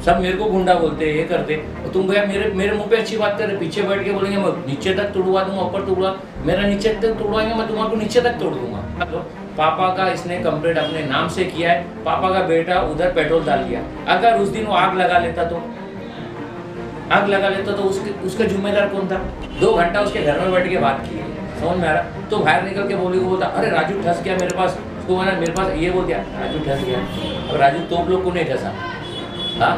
सब मेरे को गुंडा बोलते ये करते, और तुम भैया मेरे मेरे मुंह पे अच्छी बात कर रहे, पीछे बैठ के बोलेंगे मैं नीचे तक तोड़वा दूंगा, ऊपर तोड़वा, मेरा नीचे तक तोड़वाएंगे, मैं तुम्हारे को नीचे तक तोड़ दूंगा। मतलब पापा का इसने कंप्लेंट अपने नाम से किया है, पापा का बेटा उधर पेट्रोल डाल दिया, अगर उस दिन वो आग लगा लेता तो उसका जिम्मेदार कौन था? 2 घंटा उसके घर में बैठ के बात की, समझ में आ रहा? तो बाहर निकल के बोली, बोलता अरे राजू ठस गया मेरे पास, उसको मैंने मेरे पास ये बोल दिया राजू ठस गया। अब राजू तोप लोग को नहीं ठसा, हाँ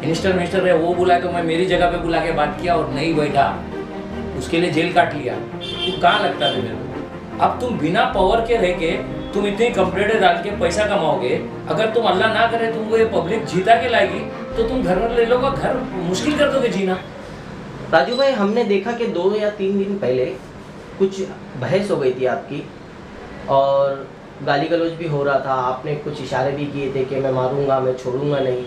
मिनिस्टर है वो बुलाए, तो मैं मेरी जगह पे बुला के बात किया और नहीं बैठा, उसके लिए जेल काट लिया। तू कहाँ लगता है मेरे को? अब तुम बिना पावर के रह के तुम इतनी कंप्लेंटें डाल के पैसा कमाओगे, अगर तुम अल्लाह ना करे तुमको ये पब्लिक जीता के लाएगी तो तुम घर में ले लोगे, घर मुश्किल कर दोगे जीना। राजू भाई, हमने देखा कि 2 या 3 दिन पहले कुछ बहस हो गई थी आपकी और गाली गलौज भी हो रहा था, आपने कुछ इशारे भी किए थे कि मैं मारूंगा, मैं छोड़ूंगा नहीं।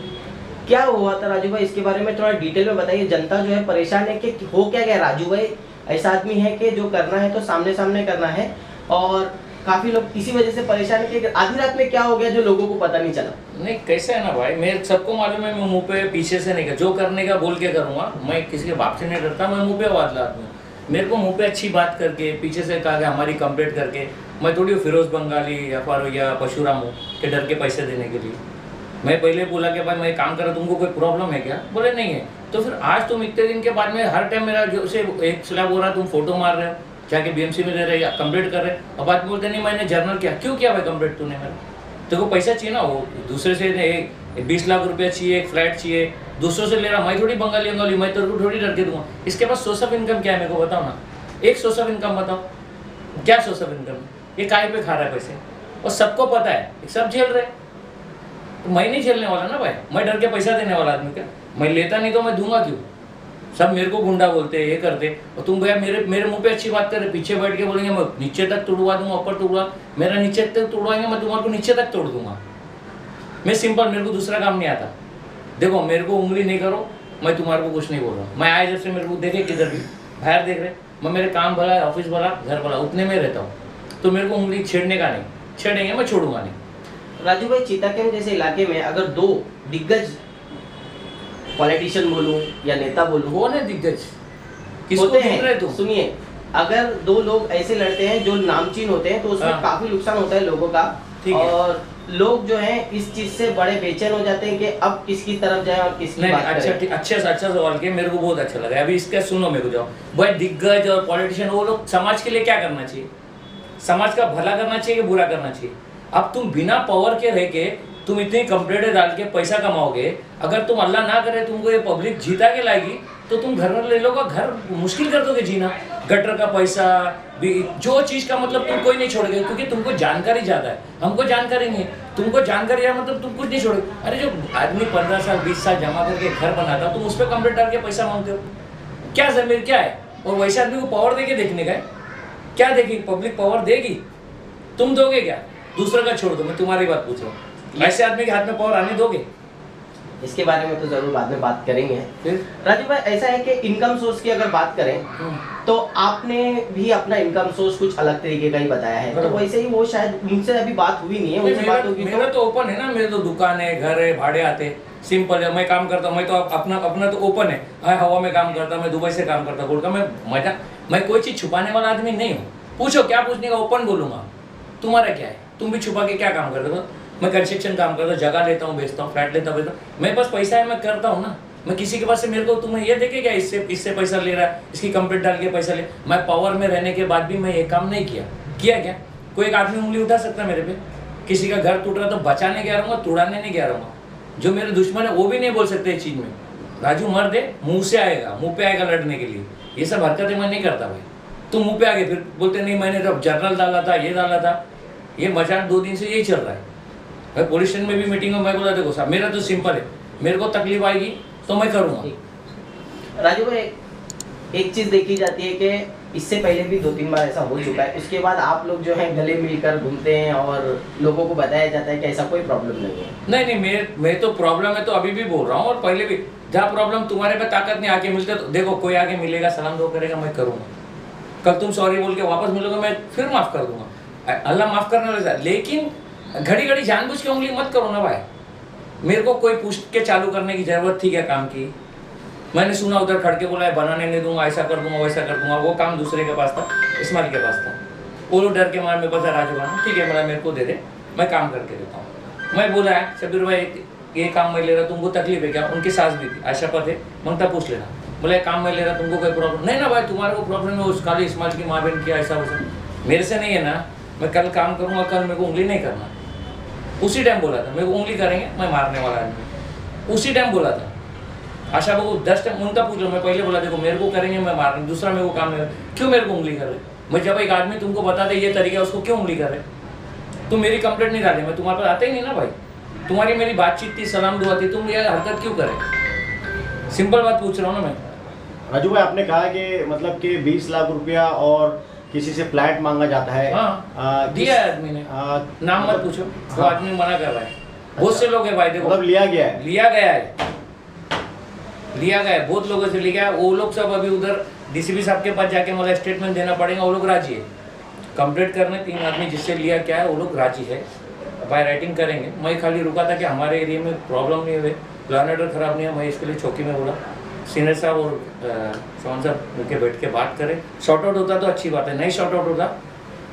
क्या हुआ था राजू भाई, इसके बारे में थोड़ा डिटेल में बताइए। जनता जो है परेशान है कि हो क्या गया। राजू भाई ऐसा आदमी है कि जो करना है तो सामने सामने करना है, और काफी लोग इसी वजह से परेशान है कि आधी रात में क्या हो गया जो लोगों को पता नहीं चला। नहीं कैसे है ना भाई, मेरे सबको मालूम है मैं मुंह पे पीछे से नहीं कर, जो करने का बोल के करूंगा, मैं किसी के बाप से नहीं डरता, मैं मुंह पे आवाज लाता हूँ। मेरे को मुंह पे अच्छी बात करके पीछे से कहा कि हमारी कंप्लेंट करके, मैं थोड़ी फिरोज बंगाली या परशुराम हूँ कि डर के पैसे देने के लिए। मैं पहले बोला कि भाई मैं काम कर रहा, तुमको कोई प्रॉब्लम है क्या? बोले नहीं है। तो फिर आज तुम इतने दिन के बाद में हर टाइम मेरा जो से एक स्लैब हो रहा, तुम फोटो मार रहे हो, जाके बीएमसी में दे रहे या कंप्लेंट कर रहे, अब बात बोलते नहीं मैंने जर्नल किया। क्यों किया भाई कंप्लेंट तूने? मेरा तेरे को पैसा चाहिए ना, वो दूसरे से 20 लाख रुपया चाहिए, एक फ्लैट चाहिए, दूसरों से ले रहा। मैं थोड़ी बंगाली मैं तेरे को थोड़ी डर के दूंगा। इसके पास सोर्स ऑफ इनकम क्या है मेरे को बताओ ना, एक सोर्स ऑफ इनकम बताओ, क्या सोर्स ऑफ इनकम? ये काय पे खा रहा है पैसे, और सबको पता है, सब झेल रहे। तो मैं नहीं झेलने वाला ना भाई, मैं डर के पैसा देने वाला आदमी क्या? मैं लेता नहीं तो मैं दूंगा क्यों? सब मेरे को गुंडा बोलते ये करते, और तुम भैया मेरे मुंह पे अच्छी बात कर रहे, पीछे बैठ के बोलेंगे मैं नीचे तक तोड़वा दूंगा, ऊपर तोड़वा, मेरा नीचे तक तोड़वाएंगे, मैं तुम्हारे को नीचे तक तोड़ दूंगा। मैं सिंपल, मेरे को दूसरा काम नहीं आता। देखो मेरे को उंगली नहीं करो, मैं तुम्हारे को कुछ नहीं बोल रहा। मैं आए जब से मेरे को देखे किधर भी बाहर देख रहे, मैं मेरे काम भला, ऑफिस भला, घर भला, उतने में रहता हूँ, तो मेरे को उंगली छेड़ने का नहीं, छेड़ेंगे मैं छोड़ूंगा नहीं। राजू भाई, चीताकेम जैसे इलाके में अगर 2 दिग्गज पॉलिटिशियन बोलूं या नेता बोलूं, वो ना दिग्गज किसको होते बोल रहे हैं, तुम? सुनिए, अगर 2 लोग ऐसे लड़ते हैं जो नामचीन होते हैं तो उसमें हाँ। काफी नुकसान होता है लोगों का, ठीक है। और लोग जो हैं इस चीज से बड़े बेचैन हो जाते हैं कि अब किसकी तरफ जाए और किसकी नहीं बात अच्छा करें। अच्छा सवाल किया, मेरे को बहुत अच्छा लगा। अभी इसका सुनो, मेरे को जाओ भाई, दिग्गज और पॉलिटिशियन वो लोग समाज के लिए क्या करना चाहिए? समाज का भला करना चाहिए कि बुरा करना चाहिए? अब तुम बिना पावर के रह के तुम इतनी कंप्लेंटें डाल के पैसा कमाओगे, अगर तुम अल्लाह ना करे तुमको ये पब्लिक जीता के लाएगी तो तुम घर में ले लोगे, घर मुश्किल कर दोगे जीना। गटर का पैसा भी, जो चीज़ का मतलब तुम कोई नहीं छोड़ोगे, क्योंकि तुमको जानकारी ज़्यादा है, हमको जानकारी नहीं है। तुमको जानकारी है मतलब तुम कुछ नहीं छोड़ोगे। अरे जो आदमी 15 साल 20 साल जमा करके घर बनाता, तुम उस पर कंप्लेंट डाल के पैसा मांगते हो, क्या जमीर क्या है? और वैसे आदमी को पावर दे के देखने का है, क्या देगी पब्लिक? पावर देगी? तुम दोगे क्या? दूसरा का छोड़ दो, मैं तुम्हारी बात पूछ रहा हूँ, ऐसे आदमी के हाथ में पावर आने दोगे? इसके बारे में तो जरूर बाद में बात करेंगे। राजू भाई, ऐसा है कि इनकम सोर्स की अगर बात करें तो आपने भी अपना इनकम सोर्स कुछ अलग तरीके का ही बताया है, तो वैसे ही वो शायद उनसे अभी बात हुई नहीं है, उनसे बात होगी मेरा तो ओपन है ना, मेरे तो दुकान है, घर है, भाड़े आते, सिंपल है। मैं काम करता हूँ, मैं तो अपना तो ओपन है, हाँ हवा में काम करता, मैं दुबई से काम करता, बोलता मैं कोई चीज़ छुपाने वाला आदमी नहीं हूँ। पूछो क्या पूछने का, ओपन बोलूँगा। तुम्हारा क्या है? तुम भी छुपा के क्या काम करते हो? मैं कंस्ट्रक्शन काम करता हूँ, जगह लेता हूँ, बेचता हूँ, फ्लैट लेता हूँ, मेरे पास पैसा है, मैं करता हूँ ना। मैं किसी के पास से मेरे को तुम्हें ये देखे क्या इससे पैसा ले रहा है, इसकी कंप्लेंट डाल के पैसा ले? मैं पावर में रहने के बाद भी मैं ये काम नहीं किया क्या? कोई एक आदमी उंगली उठा सकता है मेरे पे? किसी का घर टूट रहा तो बचाने गया रहूँगा, तोड़ाने नहीं गया रहूँगा। जो मेरे दुश्मन है वो भी नहीं बोल सकते इस चीज़ में, राजू मर दे, मुँह से आएगा, मुँह पे आएगा लड़ने के लिए। ये सब हरकतें मैं नहीं करता भाई। तुम मुँह पे आ गए फिर बोलते नहीं मैंने जब जर्नल डाला था, ये डाला था, ये मजाक 2 दिन से यही चल रहा है भाई। पुलिस स्टेशन में भी मीटिंग में मैं बोला देखो साहब, मेरा तो सिंपल है, मेरे को तकलीफ आएगी तो मैं करूँगा। राजू भाई, एक चीज देखी जाती है कि इससे पहले भी 2-3 बार ऐसा हो चुका है, उसके बाद आप लोग जो है गले मिलकर घूमते हैं और लोगों को बताया जाता है कि ऐसा कोई प्रॉब्लम नहीं है। नहीं मैं तो प्रॉब्लम है तो अभी भी बोल रहा हूँ, और पहले भी जहाँ प्रॉब्लम तुम्हारे पे ताकत नहीं, आके मिलते तो देखो कोई आके मिलेगा, सलाम दो करेगा, मैं करूँगा। कल तुम सॉरी बोल के वापस मिलोगे, मैं फिर माफ़ कर दूंगा, अल्लाह माफ़ करने वाला। लेकिन घड़ी घड़ी जानबूझ के उंगली मत करो ना भाई, मेरे को कोई पूछ के चालू करने की जरूरत थी क्या काम की? मैंने सुना उधर खड़के बोला है बनाने नहीं दूंगा, ऐसा कर दूंगा वैसा कर दूंगा। वो काम दूसरे के पास था, इस्माइल के पास था। वो लोग डर के मारे मेरे पास राजू बना, ठीक है मेरा मेरे को दे दे, मैं काम करके देता हूँ। मैं बोला है शबीर भाई ये काम मैं ले रहा, तुमको तकलीफ है क्या? उनकी सास भी थी, आशा पर थे, मंगता पूछ लेना। बोला काम मैं ले रहा, तुमको कोई प्रॉब्लम नहीं ना भाई? तुम्हारे को प्रॉब्लम है उस खाली इस्माइल की माँ बहन किया ऐसा वैसा, मेरे से नहीं है ना। मैं कल काम करूँगा, कल मेरे को उंगली नहीं करना। उसी टाइम बोला था मेरे को उंगली करेंगे मैं मारने वाला आदमी, उसी टाइम बोला था। आशा को 10 टाइम उनका पूछ लो, मैं पहले बोला देखो मेरे को करेंगे मैं मारेंगे, दूसरा मेरे को काम नहीं, क्यों मेरे को उंगली कर रहे? मैं जब एक आदमी तुमको बता दे ये तरीका, उसको क्यों उंगली कर रहे? तुम मेरी कंप्लेंट नहीं डाले, मैं तुम्हारे पास आते ही नहीं ना भाई। तुम्हारी मेरी बातचीत थी, सलाम दुआ थी, तुम ये हरकत क्यों करे? सिंपल बात पूछ रहा हूँ ना मैं। राजू भाई आपने कहा कि मतलब कि 20 लाख रुपया और किसी से फ्लैट मांगा जाता है। हाँ, दिया है आदमी ने, नाम मत पूछो। वो आदमी मना कर रहा है, बहुत से लोग है भाई, देखो मतलब लिया गया है, लिया गया है, बहुत लोगों से लिया है। वो लोग सब अभी उधर डीसीपी साहब के पास जाके मतलब स्टेटमेंट देना पड़ेगा। वो लोग राजी है कंप्लीट करने, 3 आदमी जिससे लिया क्या है वो लोग राजी है, बाय राइटिंग करेंगे। मैं खाली रुका था कि हमारे एरिया में प्रॉब्लम नहीं हुए, प्लान ऑर्डर खराब नहीं है। मैं इसके लिए चौकी में बोला सीनियर साहब और चौहान साहब मिलकर बैठ के बात करें। शॉर्ट आउट होता तो अच्छी बात है, नहीं शॉर्ट आउट होता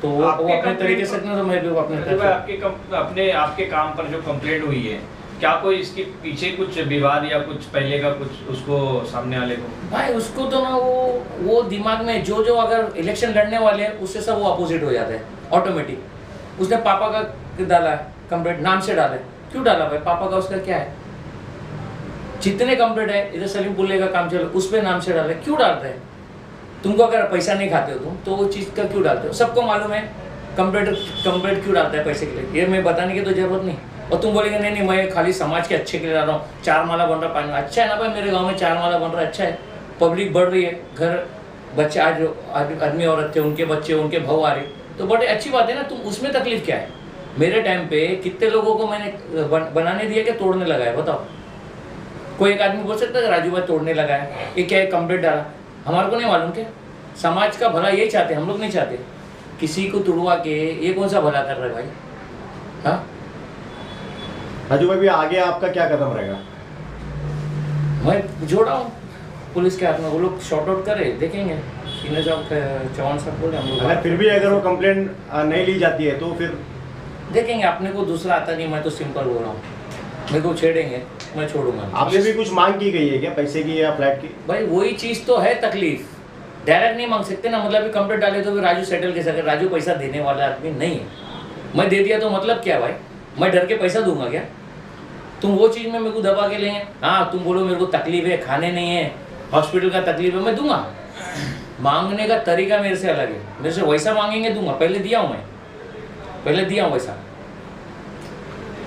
तो वो अपने तरीके से तो मैं भी अपने आपके काम पर जो कंप्लेंट हुई है, क्या कोई इसके पीछे कुछ विवाद या कुछ पहले का कुछ उसको सामने वाले को? भाई उसको तो ना वो दिमाग में जो अगर इलेक्शन लड़ने वाले हैं उससे सब वो अपोजिट हो जाता है ऑटोमेटिक। उसने पापा का डाला है कंप्लेंट, नाम से डाला है, क्यों डाला भाई? पापा का उसका क्या है? जितने कंप्लेंट है इधर सलीम पुल्ले का काम चल उस पर नाम से डाले, क्यों डालते हैं? तुमको अगर पैसा नहीं खाते हो तुम तो वो चीज़ का क्यों डालते हो? सबको मालूम है कंप्लेंट क्यों डालता है पैसे के लिए, ये मैं बताने की तो जरूरत नहीं। और तुम बोलेंगे नहीं मैं खाली समाज के अच्छे के लिए डाल रहा हूँ, 4 माला बन रहा पानी, अच्छा है ना भाई? मेरे गाँव में 4 माला बन रहा है, अच्छा है, पब्लिक बढ़ रही है, घर बच्चे आज आदमी औरत थे उनके बच्चे उनके भाव आ रहे, तो बड़े अच्छी बात है ना। तुम उसमें तकलीफ क्या है? मेरे टाइम पे कितने लोगों को मैंने बनाने दिया कि तोड़ने लगा है? बताओ, कोई एक आदमी बोल सकता है राजू भाई तोड़ने लगा है, ये क्या है कंप्लेंट डाला? हमारे को नहीं मालूम क्या? समाज का भला यही चाहते, हम लोग नहीं चाहते किसी को तुड़वा के। ये कौन सा भला कर रहा है भाई? हाँ राजू भाई भी आगे आपका क्या कदम रहेगा? मैं जोड़ा हूँ पुलिस के हाथ में, वो लोग शॉर्ट आउट करे देखेंगे। सीनियर साहब चौहान साहब बोले हम लोग अगर फिर भी अगर वो कंप्लेंट नहीं ली जाती है तो फिर देखेंगे। अपने को दूसरा आता नहीं, मैं तो सिंपल बोल रहा हूँ, मेरे को छेड़ेंगे मैं छोड़ूंगा। आपसे भी कुछ मांग की गई है क्या, पैसे की या फ्लैट की? भाई वही चीज़ तो है तकलीफ, डायरेक्ट नहीं मांग सकते ना। मतलब कंप्लेंट डाले तो फिर राजू सेटल कैसे करे? राजू पैसा देने वाला आदमी नहीं है, मैं दे दिया तो मतलब क्या भाई? मैं डर के पैसा दूंगा क्या? तुम वो चीज़ में मेरे को दबा के लेंगे। हाँ तुम बोलो मेरे को तकलीफ है, खाने नहीं है, हॉस्पिटल का तकलीफ है, मैं दूंगा। मांगने का तरीका मेरे से अलग है, मेरे से वैसा मांगेंगे दूंगा, पहले दिया हूँ मैं, पहले दिया हूँ वैसा।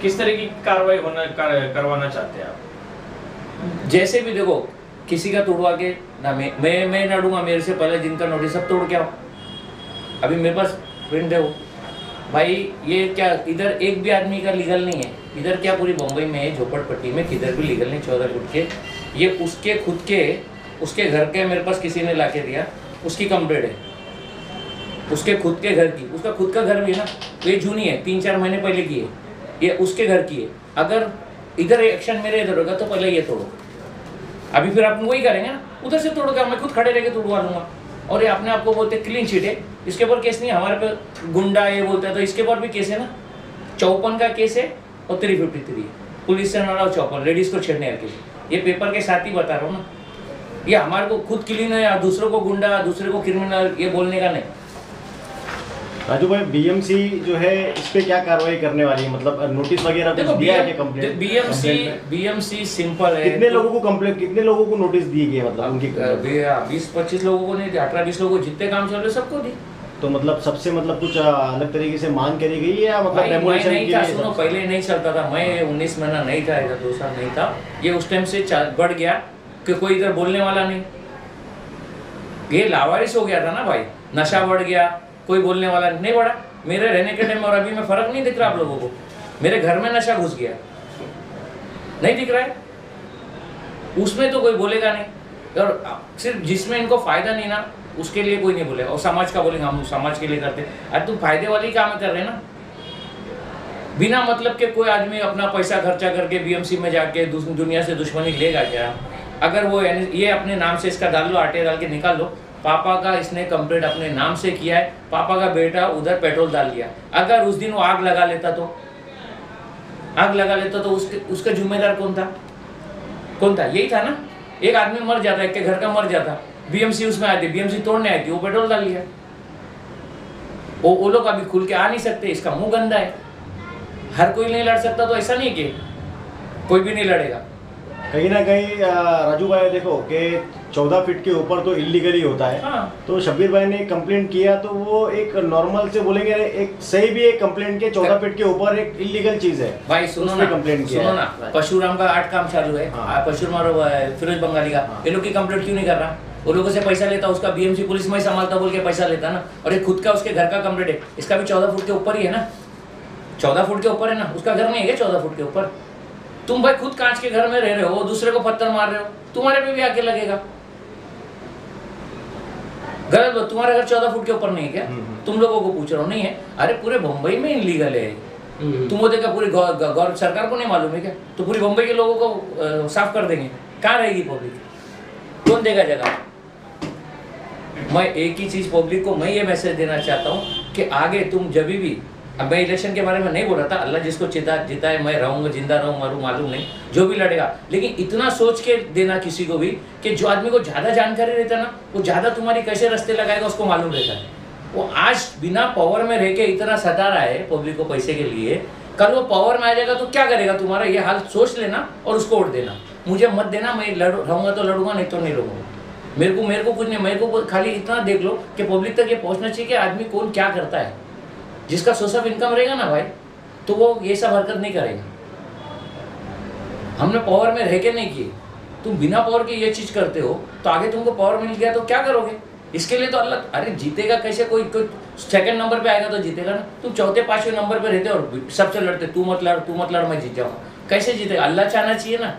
किस तरह की कार्रवाई करवाना चाहते हैं आप? जैसे भी देखो, किसी का तोड़वा के ना मैं ना दूंगा, मेरे से पहले जिनका नोटिस सब तोड़ के आओ। अभी मेरे पास प्रिंट है वो भाई, ये क्या इधर एक भी आदमी का लीगल नहीं है इधर, क्या पूरी बम्बई में झोपड़पट्टी में किधर भी लीगल नहीं। 14 फुट के ये उसके खुद के उसके घर के मेरे पास किसी ने ला के दिया, उसकी कंप्लेंट है, उसके खुद के घर की, उसका खुद का घर भी है ना, तो ये जूनी है, 3-4 महीने पहले की है, ये उसके घर की है। अगर इधर एक्शन मेरे इधर होगा तो पहले ये तोड़ो, अभी फिर आप वही करेंगे ना, उधर से तोड़ोगे, मैं खुद खड़े रह के तोड़वा लूँगा। और ये अपने आप को बोलते क्लीन शीट है, इसके ऊपर केस नहीं है, हमारे पे गुंडा ये बोलता है तो इसके ऊपर भी केस है ना। 54 का केस है और 353 पुलिस से ना 54 लेडीज़ को छेड़ने का केस, ये पेपर के साथ ही बता रहा हूँ ना। ये हमारे को खुद क्लीन है, दूसरों को गुंडा, दूसरे को क्रिमिनल, ये बोलने का नहीं। राजू भाई बीएमसी जो है इस पे क्या कार्रवाई करने वाली है, मतलब नोटिस वगैरह कुछ दिया है क्या कंप्लेंट? बीएमसी सिंपल है। कितने लोगों को कंप्लेंट, कितने लोगों को नोटिस दी गई, मतलब उनकी 20-25 लोगों को नहीं दी, 18-20 लोगों को, जितने काम चल रहे सबको दी। तो मतलब सबसे मतलब कुछ अलग तरीके से मांग करी गई है या मतलब डेमोलिशन नहीं के था, लिए? सुनो पहले नहीं चलता था, मैं 19 महीना नहीं था इधर, 2 साल नहीं था, ये उस टाइम से बढ़ गया कि कोई इधर बोलने वाला नहीं, ये लावारिस हो गया था ना भाई, नशा बढ़ गया, कोई बोलने वाला नहीं बढ़ा। मेरे रहने के टाइम और अभी में फर्क नहीं दिख रहा आप लोगों को? मेरे घर में नशा घुस गया, नहीं दिख रहा है? उसमें तो कोई बोलेगा नहीं, और सिर्फ जिसमें इनको फायदा नहीं ना उसके लिए कोई नहीं बोलेगा, और समाज का बोलेंगे हम समाज के लिए करते। अरे तुम फायदे वाली काम कर रहे हैं ना, बिना मतलब के कोई आदमी अपना पैसा खर्चा करके बीएमसी में जाके दुनिया से दुश्मनी लेगा क्या? अगर वो ये अपने नाम से इसका डाल लो, आटे डाल के निकाल लो, पापा का इसने कंप्लेंट अपने नाम से किया है, पापा का बेटा उधर पेट्रोल डाल दिया, अगर उस दिन वो आग लगा लेता तो उसका जिम्मेदार कौन था? यही था ना। एक आदमी मर जाता, एक के घर का मर जाता, बीएमसी उसमें आती, बीएमसी तोड़ने आई थी, वो पेट्रोल डाल लिया। वो लोग अभी खुल के आ नहीं सकते, इसका मुंह गंदा है। हर कोई नहीं लड़ सकता, तो ऐसा नहीं कि कोई भी नहीं लड़ेगा। कहीं ना कहीं राजू भाई देखो कि 14 फीट के ऊपर तो इलीगली होता है। हाँ। तो शब्बीर भाई ने कंप्लेंट किया तो वो एक नॉर्मल से बोलेंगे, एक सही भी एक कंप्लेंट के 14 फीट के ऊपर एक इलीगल चीज है भाई। सुनो ना, कंप्लेंट किया सुनो ना, परशुराम का 8 काम चालू है। हाँ। परशुराम और फिरोज बंगाली का, ये लोग की कंप्लेंट क्यों नहीं कर रहा? वो लोगों से पैसा लेता, उसका बीएमसी पुलिस में ही संभालता बोल के पैसा लेता ना। और ये खुद का उसके घर का कंप्लेंट है, इसका भी 14 फुट के ऊपर ही है ना। 14 फुट के ऊपर है ना, उसका घर नहीं है क्या 14 फुट के ऊपर? तुम भाई खुद कांच के घर में रह रहे हो, दूसरे को पत्थर मार रहे हो, तुम्हारे पे भी आके लगेगा। गलत, तुम्हारा घर 14 फुट के ऊपर नहीं है क्या? तुम लोगों को पूछ रहा हूँ, नहीं है? अरे पूरे बम्बई में इलीगल है। तुम वो देखा पूरी गौर सरकार को नहीं मालूम है क्या? तो पूरी बम्बई के लोगों को साफ कर देंगे, कहाँ रहेगी पब्लिक? कौन देगा जगह? मैं एक ही चीज पब्लिक को मैं ये मैसेज देना चाहता हूँ कि आगे तुम जब भी, अब मैं इलेक्शन के बारे में नहीं बोल रहा था, अल्लाह जिसको जिताए, मैं रहूंगा, जिंदा रहूँ मरूँ मालूम नहीं, जो भी लड़ेगा, लेकिन इतना सोच के देना किसी को भी कि जो आदमी को ज्यादा जानकारी रहता है ना, वो ज्यादा तुम्हारी कैसे रास्ते लगाएगा उसको मालूम रहता है। वो आज बिना पावर में रह के इतना सता रहा है पब्लिक को पैसे के लिए, कल वो पावर में आ जाएगा तो क्या करेगा? तुम्हारा ये हाल सोच लेना और उसको वोट देना। मुझे मत देना, मैं रहूंगा तो लड़ूंगा, नहीं तो नहीं लड़ूंगा। मेरे को कुछ नहीं, मेरे को खाली इतना देख लो कि पब्लिक तक ये पहुंचना चाहिए कि आदमी कौन क्या करता है। जिसका सोर्स ऑफ इनकम रहेगा ना भाई, तो वो ये सब हरकत नहीं करेगा। हमने पावर में रह के नहीं किए, तुम बिना पावर के ये चीज करते हो, तो आगे तुमको पावर मिल गया तो क्या करोगे? इसके लिए तो अल्लाह, अरे जीतेगा कैसे? कोई सेकंड नंबर पे आएगा तो जीतेगा ना। तुम चौथे 5वें नंबर पे रहते और सबसे लड़ते, तू मत लड़ मैं जीत जाऊंगा, कैसे जीतेगा? अल्लाह चाहना चाहिए ना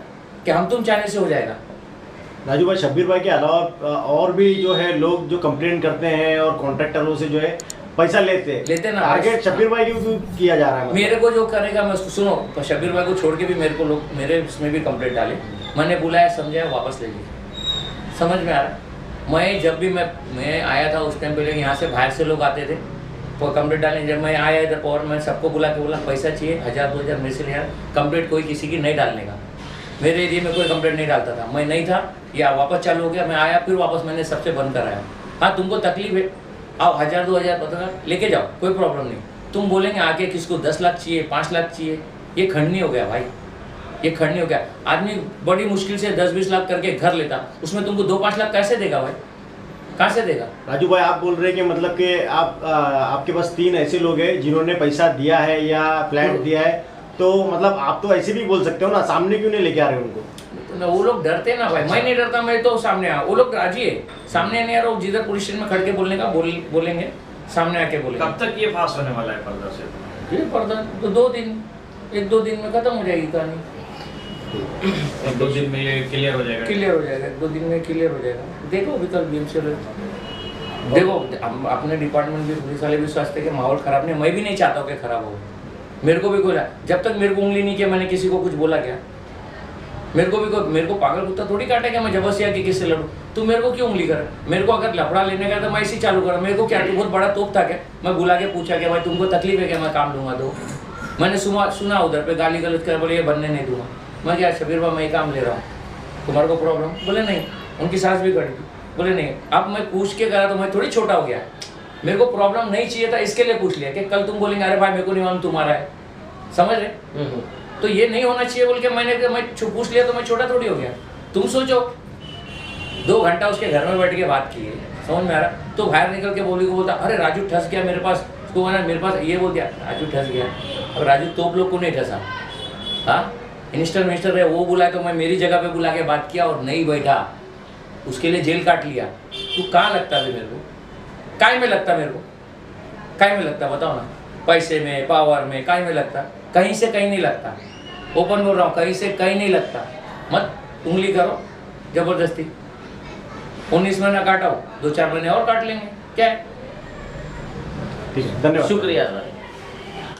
कि हम तुम चाहने से हो जाएगा। राजू भाई, शब्बीर भाई के अलावा और भी जो है लोग जो कंप्लेंट करते हैं और कॉन्ट्रैक्टरों से जो है पैसा लेते ना, टारगेट शब्बीर भाई क्यों किया जा रहा है? मेरे को जो करेगा मैं उसको, सुनो, शब्बीर भाई को छोड़ के भी मेरे को लोग मेरे इसमें भी कंप्लेंट डाले, मैंने बुलाया, समझाया, वापस ले लिया। समझ में आ रहा? मैं जब भी मैं आया था उस टाइम पहले यहाँ से बाहर से लोग आते थे तो कंप्लेंट डालने, जब मैं आया इधर पावर में सबको बुला के बोला पैसा चाहिए 1000-2000 मेरे से लिया। कंप्लेंट कोई किसी की नहीं डालने का, मेरे एरिया में कोई कंप्लेंट नहीं डालता था, मैं नहीं था, या वापस चालू हो गया, मैं आया फिर वापस मैंने सबसे बंद कराया। हाँ तुमको तकलीफ है, आओ 1000-2000 पता लेके जाओ, कोई प्रॉब्लम नहीं। तुम बोलेंगे आगे किसको 10 लाख चाहिए, 5 लाख चाहिए, ये खंडनी हो गया भाई, ये खंडनी हो गया। आदमी बड़ी मुश्किल से 10-20 लाख करके घर लेता, उसमें तुमको 2-5 लाख कैसे देगा भाई? कहाँ से देगा? राजू भाई, आप बोल रहे हैं कि मतलब कि आपके पास 3 ऐसे लोग हैं जिन्होंने पैसा दिया है या फ्लैट दिया है, तो मतलब आप तो ऐसे भी बोल सकते हो ना, सामने क्यों नहीं लेके आ रहे उनको? तो वो लोग डरते ना भाई। मैं नहीं डरता, मैं तो सामने आ, वो लोग राजी है, सामने नहीं आ रहा, जिधर पुलिस स्टेशन में खड़ के बोलने का बोलेंगे, सामने आके बोलेंगे। कब तक ये पास होने वाला है पर्दा से? ये पर्दा तो 2 दिन, 1-2 दिन में खत्म हो जाएगी कहानी। 1-2 दिन में ये क्लियर हो जाएगा? क्लियर हो जाएगा, 2 दिन में क्लियर हो जाएगा। देखो अभी कल बीएमसी देखो, अपने डिपार्टमेंट भी, पुलिस वाले भी स्वास्थ्य के माहौल खराब नहीं, मैं भी नहीं चाहता हूँ कि खराब हो। मेरे को भी कोई, जब तक मेरे को उंगली नहीं किया, मैंने किसी को कुछ बोला क्या? मेरे को पागल कुत्ता थोड़ी काटेगा मैं जबरदस्ती आके किससे लड़ूं? तू मेरे को क्यों उंगली कर? मेरे को अगर लफड़ा लेने का तो मैं इसी चालू करा। मेरे को क्या, तू बहुत बड़ा तोप था क्या? मैं बुला के पूछा क्या भाई तुमको तकलीफ है क्या, मैं काम दूंगा? तो मैंने सुना उधर पे गाली गलौज कर, बोले ये बनने नहीं दूंगा। मैं क्या शबीर भाई मैं काम ले रहा हूँ, तुम्हारे को प्रॉब्लम? बोले नहीं। उनकी सास भी खड़ी थी, बोले नहीं। अब मैं पूछ के करा तो मैं थोड़ी छोटा हो गया, मेरे को प्रॉब्लम नहीं चाहिए था, इसके लिए पूछ लिया कि कल तुम बोलेंगे अरे भाई मेरे को नहीं मालूम तुम्हारा है, समझ रहे? तो ये नहीं होना चाहिए बोल के मैं पूछ लिया तो मैं छोटा थोड़ी हो गया। तुम सोचो 2 घंटा उसके घर में बैठ के बात की है, समझ में आ रहा? तो बाहर निकल के बोली को बोलता अरे राजू ठस गया मेरे पास, उसको मैंने मेरे पास ये बोल दिया राजू ठस गया। अब राजू तोप लोग को नहीं ठसा, हाँ मिनिस्टर है वो बुलाया तो मैं मेरी जगह पे बुला के बात किया और नहीं बैठा, उसके लिए जेल काट लिया। तू कहाँ लगता है मेरे को? काय में लगता मेरे को? काय में लगता बताओ ना? पैसे में, पावर में, काय में लगता? कहीं से कहीं नहीं लगता, ओपन बोल रहा हूँ, कहीं से कहीं नहीं लगता। मत उंगली करो जबरदस्ती। 19 महीना काटा हो, 2-4 महीने और काट लेंगे, क्या है? ठीक है, धन्यवाद। शुक्रिया।